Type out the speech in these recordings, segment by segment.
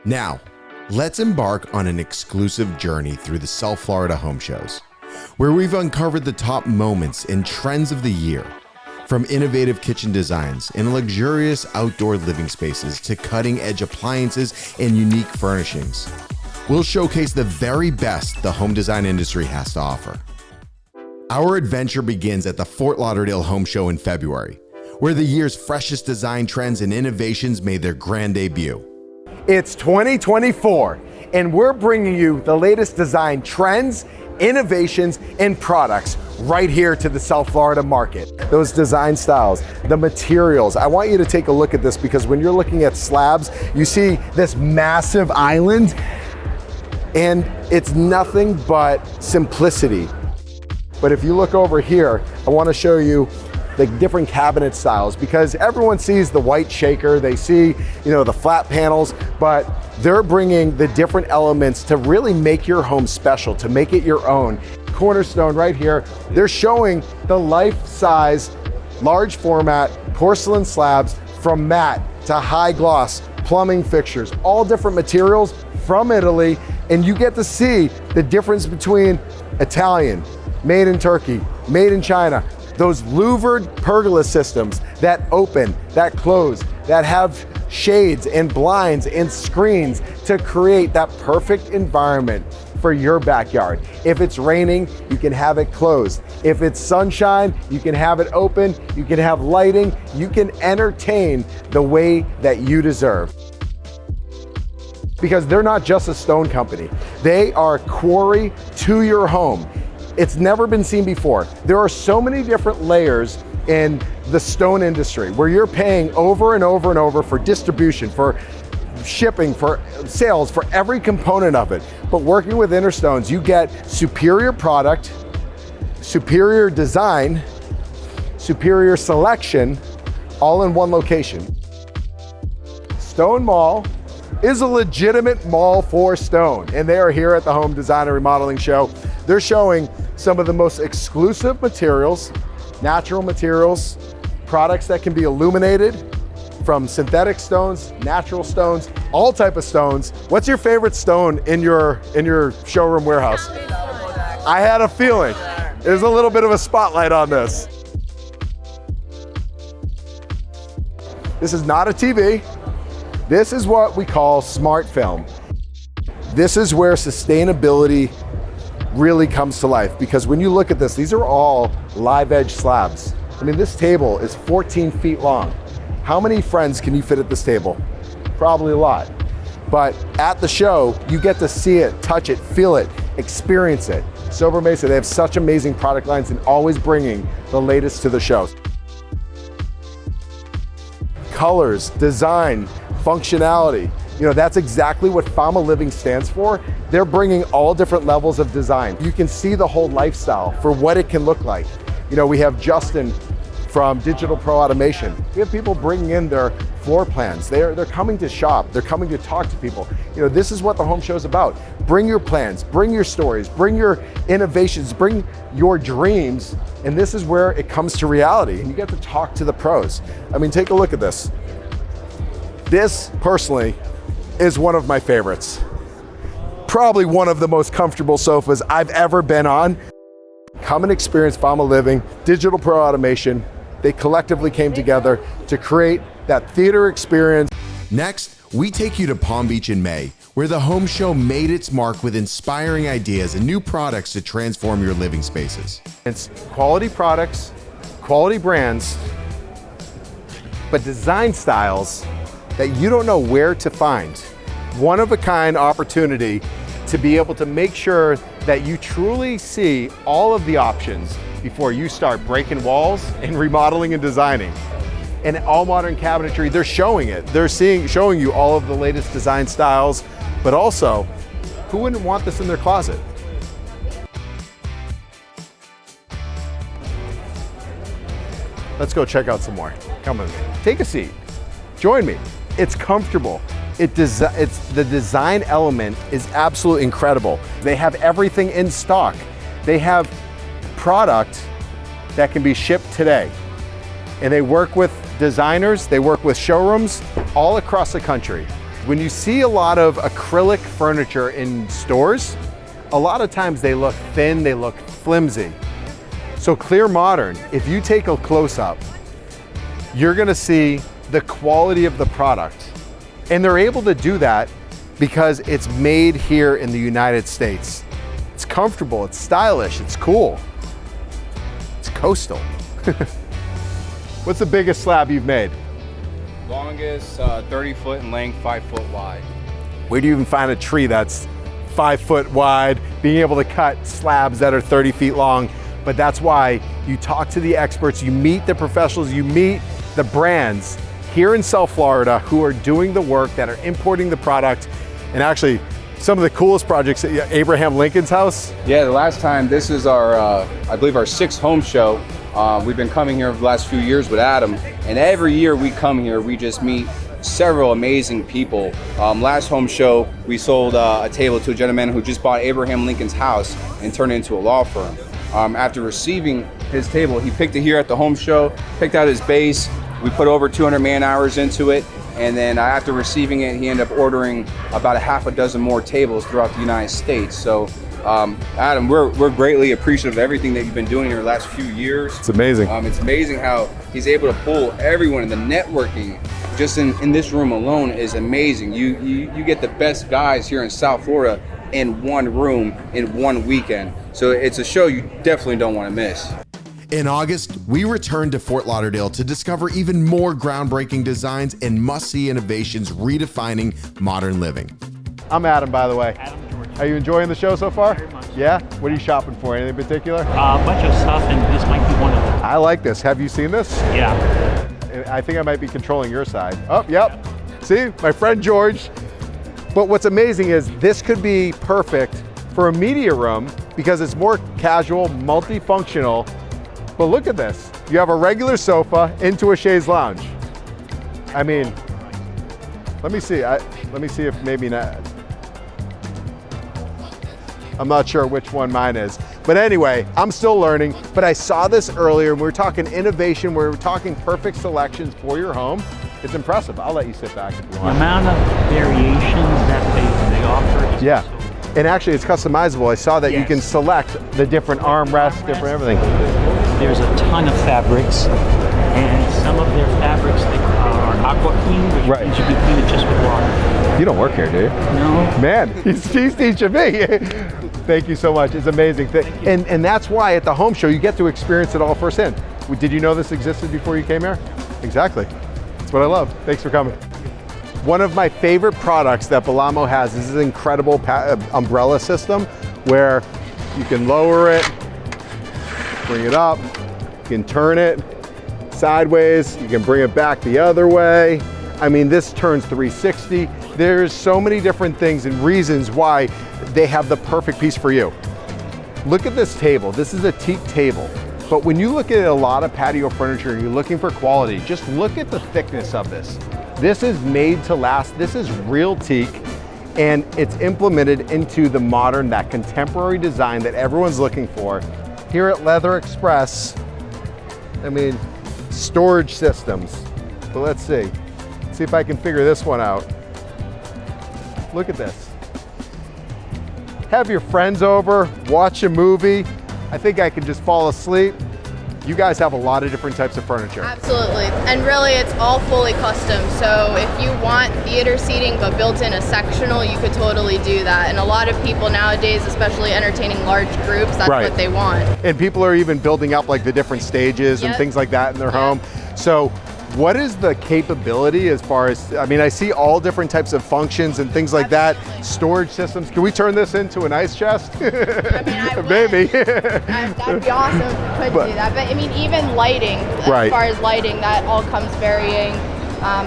Now, let's embark on an exclusive journey through the South Florida home shows, where we've uncovered the top moments and trends of the year, from innovative kitchen designs and luxurious outdoor living spaces to cutting-edge appliances and unique furnishings. We'll showcase the very best the home design industry has to offer. Our adventure begins at the Fort Lauderdale Home Show in February, where the year's freshest design trends and innovations made their grand debut. It's 2024, and we're bringing you the latest design trends, innovations, and products right here to the South Florida market. Those design styles, the materials. I want you to take a look at this because when you're looking at slabs, you see this massive island, and it's nothing but simplicity. But if you look over here, I want to show you the different cabinet styles, because everyone sees the white shaker, they see, the flat panels, but they're bringing the different elements to really make your home special, to make it your own. Cornerstone right here, they're showing the life-size, large format porcelain slabs from matte to high gloss, plumbing fixtures, all different materials from Italy, and you get to see the difference between Italian, made in Turkey, made in China, those louvered pergola systems that open, that close, that have shades and blinds and screens to create that perfect environment for your backyard. If it's raining, you can have it closed. If it's sunshine, you can have it open, you can have lighting, you can entertain the way that you deserve. Because they're not just a stone company, they are quarry to your home. It's never been seen before. There are so many different layers in the stone industry where you're paying over and over and over for distribution, for shipping, for sales, for every component of it. But working with Interstones, you get superior product, superior design, superior selection, all in one location. StoneMall is a legitimate mall for stone, and they are here at the Home Design and Remodeling Show. They're showing some of the most exclusive materials, natural materials, products that can be illuminated, from synthetic stones, natural stones, all type of stones. What's your favorite stone in your showroom warehouse? I had a feeling. There's a little bit of a spotlight on this. This is not a TV. This is what we call smartfilm. This is where sustainability really comes to life, because when you look at this, these are all live edge slabs. I mean, this table is 14 feet long. How many friends can you fit at this table? Probably a lot. But at the show, you get to see it, touch it, feel it, experience it. Sobremesa, they have such amazing product lines and always bringing the latest to the show. Colors, design, functionality. That's exactly what Fama Living stands for. They're bringing all different levels of design. You can see the whole lifestyle for what it can look like. We have Justin from Digital Pro Automation. We have people bringing in their floor plans. They're coming to shop. They're coming to talk to people. This is what the home show is about. Bring your plans, bring your stories, bring your innovations, bring your dreams, and this is where it comes to reality, and you get to talk to the pros. I mean, take a look at this. This, personally, is one of my favorites. Probably one of the most comfortable sofas I've ever been on. Come and experience Fama Living, Digital Pro Automation. They collectively came together to create that theater experience. Next, we take you to Palm Beach in May, where the home show made its mark with inspiring ideas and new products to transform your living spaces. It's quality products, quality brands, but design styles that you don't know where to find. One-of-a-kind opportunity to be able to make sure that you truly see all of the options before you start breaking walls and remodeling and designing. And all Modern Cabinetry, they're showing it. They're showing you all of the latest design styles, but also, who wouldn't want this in their closet? Let's go check out some more. Come with me. Take a seat. Join me. It's comfortable. It's the design element is absolutely incredible. They have everything in stock. They have product that can be shipped today. And they work with designers, they work with showrooms all across the country. when you see a lot of acrylic furniture in stores, a lot of times they look thin, they look flimsy. So Clear Modern, if you take a close-up, you're gonna see the quality of the product. And they're able to do that because it's made here in the United States. It's comfortable, it's stylish, it's cool. It's coastal. What's the biggest slab you've made? Longest 30 foot in length, 5 foot wide. Where do you even find a tree that's 5 foot wide, being able to cut slabs that are 30 feet long? But that's why you talk to the experts, you meet the professionals, you meet the brands here in South Florida who are doing the work, that are importing the product. And actually, some of the coolest projects, Abraham Lincoln's house. Yeah, the last time, this is our, I believe our 6th home show. We've been coming here for the last few years with Adam, and every year we come here, we just meet several amazing people. Last home show, we sold a table to a gentleman who just bought Abraham Lincoln's house and turned it into a law firm. After receiving his table, he picked it here at the home show, picked out his base. We put over 200 man hours into it. And then after receiving it, he ended up ordering about a half a dozen more tables throughout the United States. So Adam, we're greatly appreciative of everything that you've been doing in the last few years. It's amazing. It's amazing how he's able to pull everyone, and the networking just in this room alone is amazing. You get the best guys here in South Florida in one room in one weekend. So it's a show you definitely don't want to miss. In August, we returned to Fort Lauderdale to discover even more groundbreaking designs and must-see innovations redefining modern living. I'm Adam, by the way. Adam George. Are you enjoying the show so far? Very much. Yeah? What are you shopping for? Anything in particular? A bunch of stuff, and this might be one of them. I like this. Have you seen this? Yeah. I think I might be controlling your side. Oh, yep. See, my friend George. But what's amazing is this could be perfect for a media room because it's more casual, multifunctional. But look at this. You have a regular sofa into a chaise lounge. I mean, let me see. Let me see if maybe not. I'm not sure which one mine is. But anyway, I'm still learning. But I saw this earlier, and we were talking innovation. We were talking perfect selections for your home. It's impressive. I'll let you sit back if you The want. amount of variations that they offer is Yeah. so And actually, it's customizable. I saw that you Yes. can select the different armrests, different everything. There's a ton of fabrics, and some of their fabrics are aqua clean, which Right. means you can clean it just with water. You don't work here, do you? No. Man, he's teaching me. Thank you so much. It's amazing. And that's why at the home show, you get to experience it all firsthand. Did you know this existed before you came here? Exactly. That's what I love. Thanks for coming. One of my favorite products that Belamo has is this incredible umbrella system where you can lower it, bring it up, you can turn it sideways, you can bring it back the other way. I mean, this turns 360. There's so many different things and reasons why they have the perfect piece for you. Look at this table. This is a teak table. But when you look at a lot of patio furniture and you're looking for quality, just look at the thickness of this. This is made to last. This is real teak, and it's implemented into the modern, that contemporary design that everyone's looking for. Here at Leather Express, I mean, storage systems. So let's see if I can figure this one out. Look at this. Have your friends over, watch a movie. I think I can just fall asleep. You guys have a lot of different types of furniture. Absolutely, and really it's all fully custom. So if you want theater seating but built in a sectional, you could totally do that. And a lot of people nowadays, especially entertaining large groups, that's Right. what they want. And people are even building up like the different stages and Yep. things like that in their Yep. home. So what is the capability as far as, I mean, I see all different types of functions and things like that. Absolutely. Storage systems. Can we turn this into an ice chest? I mean, I would. Maybe. That'd be awesome if we could But- do that. But I mean, even lighting, Right. as far as lighting, that all comes varying.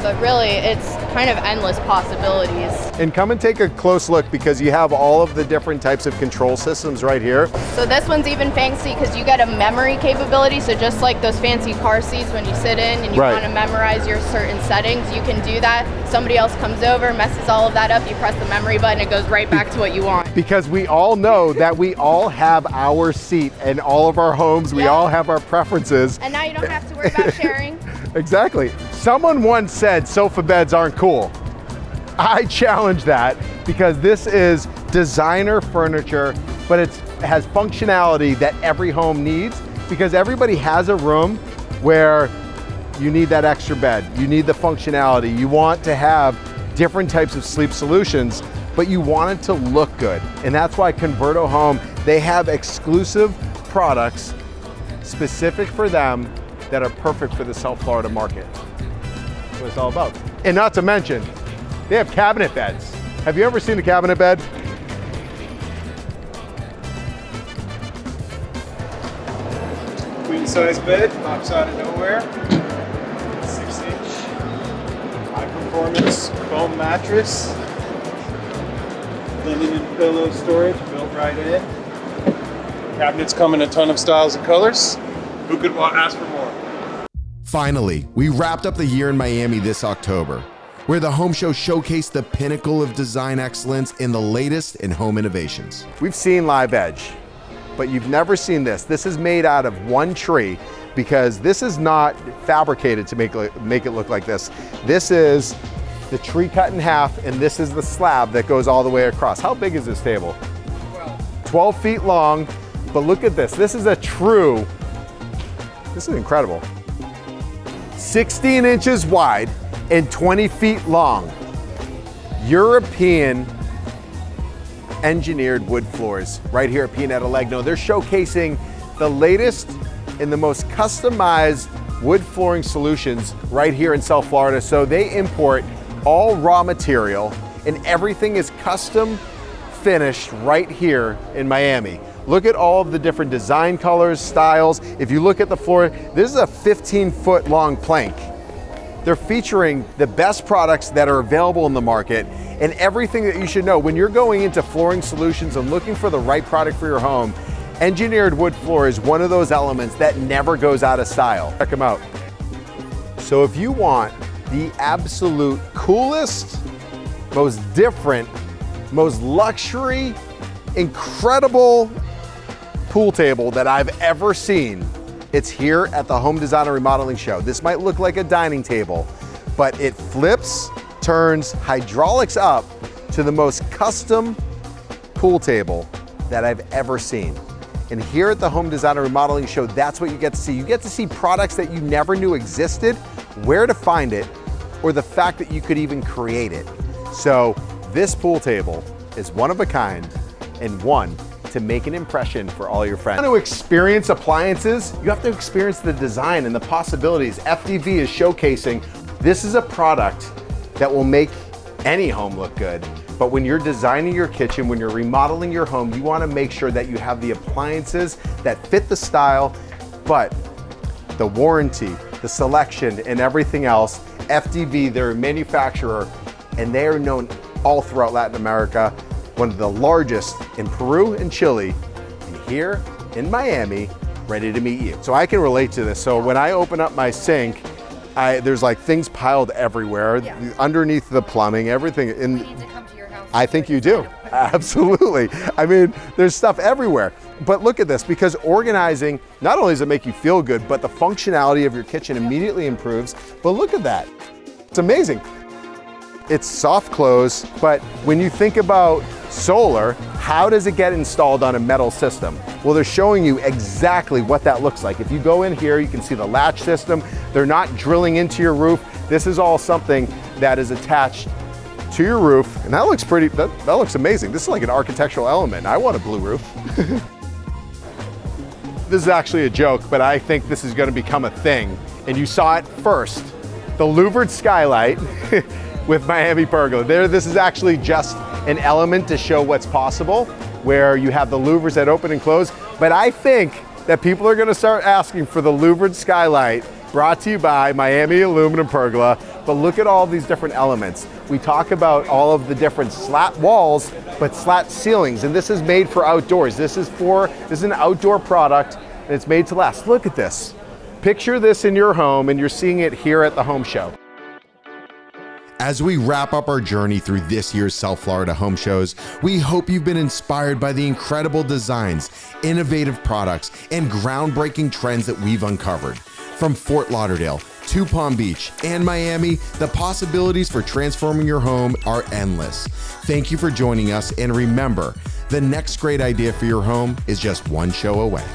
But really, it's kind of endless possibilities. And come and take a close look because you have all of the different types of control systems right here. So this one's even fancy because you get a memory capability. So just like those fancy car seats when you sit in and you Right. want to memorize your certain settings, you can do that. Somebody else comes over, messes all of that up, you press the memory button, it goes right back to what you want. Because we all know that we all have our seat in all of our homes. We Yeah. all have our preferences. And now you don't have to worry about sharing. Exactly. Someone once said sofa beds aren't cool. I challenge that because this is designer furniture, but it has functionality that every home needs, because everybody has a room where you need that extra bed, you need the functionality, you want to have different types of sleep solutions, but you want it to look good. And that's why Convertō Home, they have exclusive products specific for them that are perfect for the South Florida market. That's what it's all about. And not to mention, they have cabinet beds. Have you ever seen a cabinet bed? Queen size bed, pops out of nowhere. 6-inch, high performance foam mattress. Linen and pillow storage built right in. Cabinets come in a ton of styles and colors. Who could ask for more? Finally, we wrapped up the year in Miami this October, where the home show showcased the pinnacle of design excellence in the latest in home innovations. We've seen Live Edge, but you've never seen this. This is made out of one tree, because this is not fabricated to make it look like this. This is the tree cut in half, and this is the slab that goes all the way across. How big is this table? 12 feet long, but look at this. This is incredible. 16 inches wide and 20 feet long. European engineered wood floors right here at Pianeta Legno. They're showcasing the latest and the most customized wood flooring solutions right here in South Florida. So they import all raw material and everything is custom finished right here in Miami. Look at all of the different design colors, styles. If you look at the floor, this is a 15-foot long plank. They're featuring the best products that are available in the market and everything that you should know. When you're going into flooring solutions and looking for the right product for your home, engineered wood floor is one of those elements that never goes out of style. Check them out. So if you want the absolute coolest, most different, most luxury, incredible pool table that I've ever seen, it's here at the Home Design and Remodeling Show. This might look like a dining table, but it flips, turns, hydraulics up to the most custom pool table that I've ever seen. And here at the Home Design and Remodeling Show, that's what you get to see. You get to see products that you never knew existed, where to find it, or the fact that you could even create it. So this pool table is one of a kind and one to make an impression for all your friends. If you want to experience appliances, you have to experience the design and the possibilities. FDV is showcasing this is a product that will make any home look good. But when you're designing your kitchen, when you're remodeling your home, you want to make sure that you have the appliances that fit the style, but the warranty, the selection, and everything else. FDV, they're a manufacturer, and they are known all throughout Latin America, one of the largest in Peru and Chile, and here in Miami, ready to meet you. So I can relate to this. So when I open up my sink, there's like things piled everywhere, underneath the plumbing, everything. And I think you do, absolutely. I mean, there's stuff everywhere. But look at this, because organizing, not only does it make you feel good, but the functionality of your kitchen immediately improves. But look at that, it's amazing. It's soft close, but when you think about solar, how does it get installed on a metal system? Well, they're showing you exactly what that looks like. If you go in here, you can see the latch system. They're not drilling into your roof. This is all something that is attached to your roof, and that looks pretty, that looks amazing. This is like an architectural element. I want a blue roof. This is actually a joke, but I think this is gonna become a thing, and you saw it first. The louvered skylight with Miami Pergola. This is actually just an element to show what's possible, where you have the louvers that open and close, but I think that people are gonna start asking for the louvered skylight, brought to you by Miami Aluminum Pergola. But look at all these different elements. We talk about all of the different slat walls, but slat ceilings, and this is made for outdoors. This is an outdoor product, and it's made to last. Look at this. Picture this in your home, and you're seeing it here at the home show. As we wrap up our journey through this year's South Florida home shows, we hope you've been inspired by the incredible designs, innovative products, and groundbreaking trends that we've uncovered. From Fort Lauderdale to Palm Beach and Miami, the possibilities for transforming your home are endless. Thank you for joining us, and remember, the next great idea for your home is just one show away.